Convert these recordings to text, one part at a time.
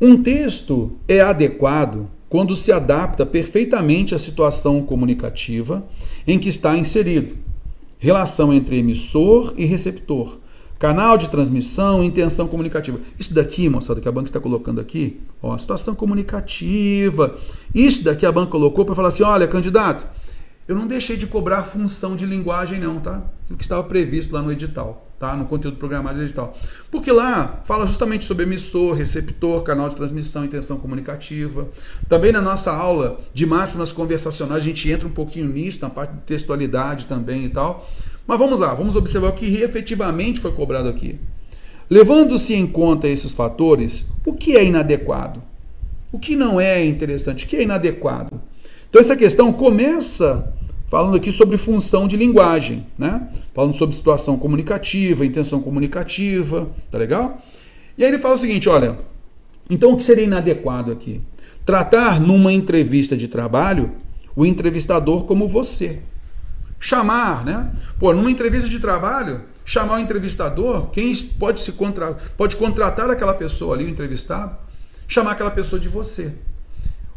Um texto é adequado quando se adapta perfeitamente à situação comunicativa em que está inserido. Relação entre emissor e receptor. Canal de transmissão, intenção comunicativa. Isso daqui, moçada, que a banca está colocando aqui, ó, situação comunicativa. Isso daqui a banca colocou para falar assim, olha, candidato, eu não deixei de cobrar função de linguagem não, tá? O que estava previsto lá no edital, tá? No conteúdo programado do edital. Porque lá fala justamente sobre emissor, receptor, canal de transmissão, intenção comunicativa. Também na nossa aula de máximas conversacionais, a gente entra um pouquinho nisso, na parte de textualidade também e tal. Mas vamos lá, vamos observar o que efetivamente foi cobrado aqui. Levando-se em conta esses fatores, o que é inadequado? O que não é interessante? O que é inadequado? Então essa questão começa falando aqui sobre função de linguagem, né? Falando sobre situação comunicativa, intenção comunicativa, tá legal? E aí ele fala o seguinte, olha, então o que seria inadequado aqui? Tratar numa entrevista de trabalho o entrevistador como você. Chamar, né? Pô, numa entrevista de trabalho, chamar o entrevistador, quem pode contratar aquela pessoa ali, o entrevistado, chamar aquela pessoa de você.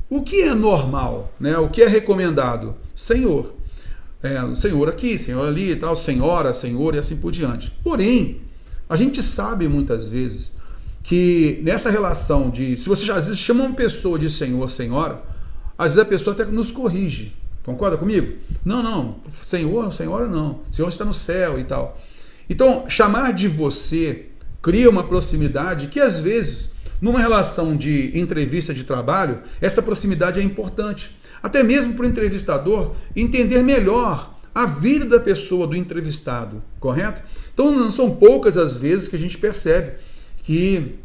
O que é normal, né? O que é recomendado? Senhor. Senhor aqui, senhor ali e tal, senhora, senhor e assim por diante. Porém, a gente sabe muitas vezes que nessa relação de, se você já às vezes chama uma pessoa de senhor, senhora, às vezes a pessoa até nos corrige. Concorda comigo? Não, senhor, senhora não. Senhor está no céu e tal. Então, chamar de você cria uma proximidade que às vezes, numa relação de entrevista de trabalho, essa proximidade é importante. Até mesmo para o entrevistador entender melhor a vida da pessoa, do entrevistado, correto? Então não são poucas as vezes que a gente percebe que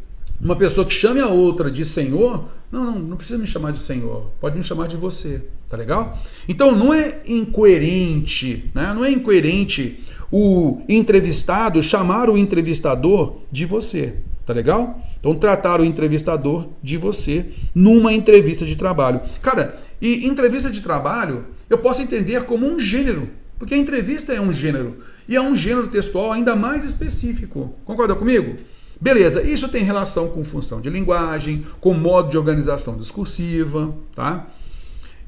uma pessoa que chame a outra de senhor, não precisa me chamar de senhor, pode me chamar de você, tá legal? Então não é incoerente, né? Não é incoerente o entrevistado chamar o entrevistador de você, tá legal? Então tratar o entrevistador de você numa entrevista de trabalho. Cara, e entrevista de trabalho eu posso entender como um gênero, porque a entrevista é um gênero, e é um gênero textual ainda mais específico. Concorda comigo? Beleza, isso tem relação com função de linguagem, com modo de organização discursiva, tá?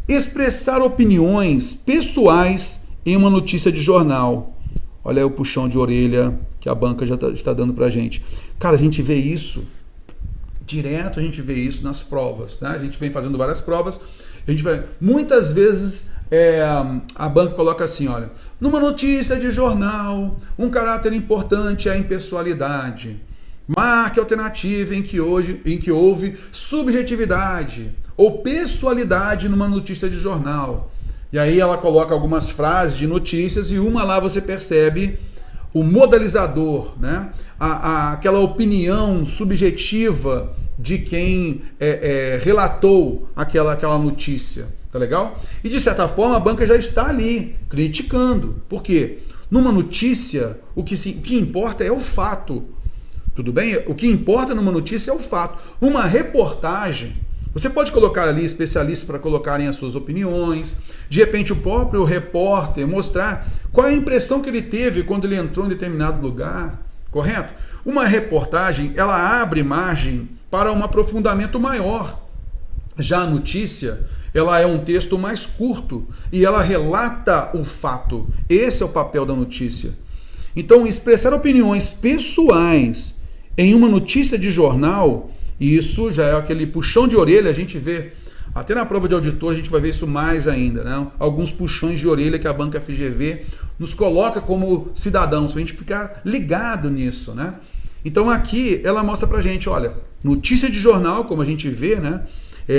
Expressar opiniões pessoais em uma notícia de jornal. Olha aí o puxão de orelha que a banca já está dando pra gente. Cara, a gente vê isso direto, a gente vê isso nas provas, né? A gente vem fazendo várias provas, a gente vai, muitas vezes a banca coloca assim, olha, numa notícia de jornal, um caráter importante é a impessoalidade. Marque a alternativa em que houve subjetividade ou pessoalidade numa notícia de jornal. E aí ela coloca algumas frases de notícias e uma lá você percebe o modalizador, né? Aquela opinião subjetiva de quem relatou aquela notícia, tá legal? E de certa forma a banca já está ali criticando. Por quê? Numa notícia, o que importa é o fato. Tudo bem? O que importa numa notícia é o fato. Uma reportagem, você pode colocar ali especialistas para colocarem as suas opiniões, de repente o próprio repórter mostrar qual é a impressão que ele teve quando ele entrou em determinado lugar, correto? Uma reportagem, ela abre margem para um aprofundamento maior. Já a notícia, ela é um texto mais curto e ela relata o fato. Esse é o papel da notícia. Então, expressar opiniões pessoais em uma notícia de jornal, isso já é aquele puxão de orelha, a gente vê, até na prova de auditor a gente vai ver isso mais ainda, né? Alguns puxões de orelha que a banca FGV nos coloca como cidadãos, para a gente ficar ligado nisso, né? Então aqui ela mostra pra gente, olha, notícia de jornal, como a gente vê, né?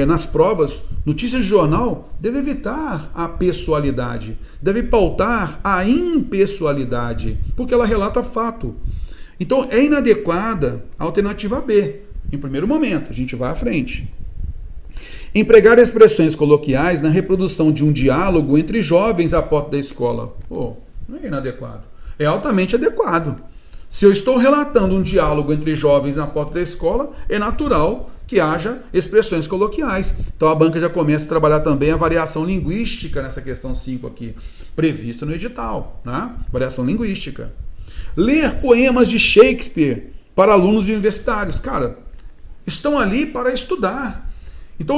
Nas provas, notícia de jornal deve evitar a pessoalidade, deve pautar a impessoalidade, porque ela relata fato. Então é inadequada a alternativa B. Em primeiro momento, a gente vai à frente. Empregar expressões coloquiais na reprodução de um diálogo entre jovens à porta da escola. Pô, não é inadequado. É altamente adequado. Se eu estou relatando um diálogo entre jovens na porta da escola, é natural que haja expressões coloquiais. Então a banca já começa a trabalhar também a variação linguística nessa questão 5 aqui, prevista no edital, né? Variação linguística. Ler poemas de Shakespeare para alunos universitários. Cara, estão ali para estudar. Então,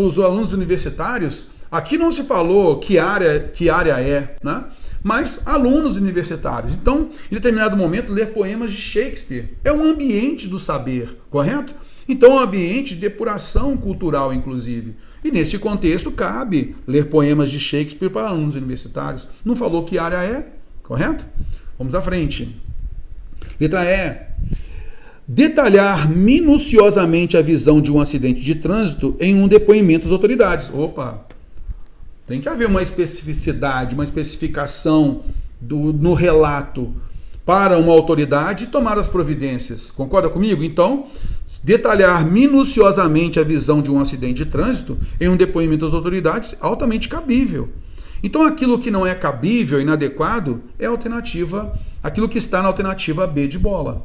os alunos universitários, aqui não se falou que área é, né? Mas alunos universitários. Então, em determinado momento, ler poemas de Shakespeare é um ambiente do saber, correto? Então, é um ambiente de depuração cultural, inclusive. E nesse contexto, cabe ler poemas de Shakespeare para alunos universitários. Não falou que área é, correto? Vamos à frente. Letra E. Detalhar minuciosamente a visão de um acidente de trânsito em um depoimento às autoridades. Opa! Tem que haver uma especificidade, uma especificação no relato para uma autoridade e tomar as providências. Concorda comigo? Então, detalhar minuciosamente a visão de um acidente de trânsito em um depoimento às autoridades é altamente cabível. Então, aquilo que não é cabível, inadequado, é a alternativa, aquilo que está na alternativa B de bola.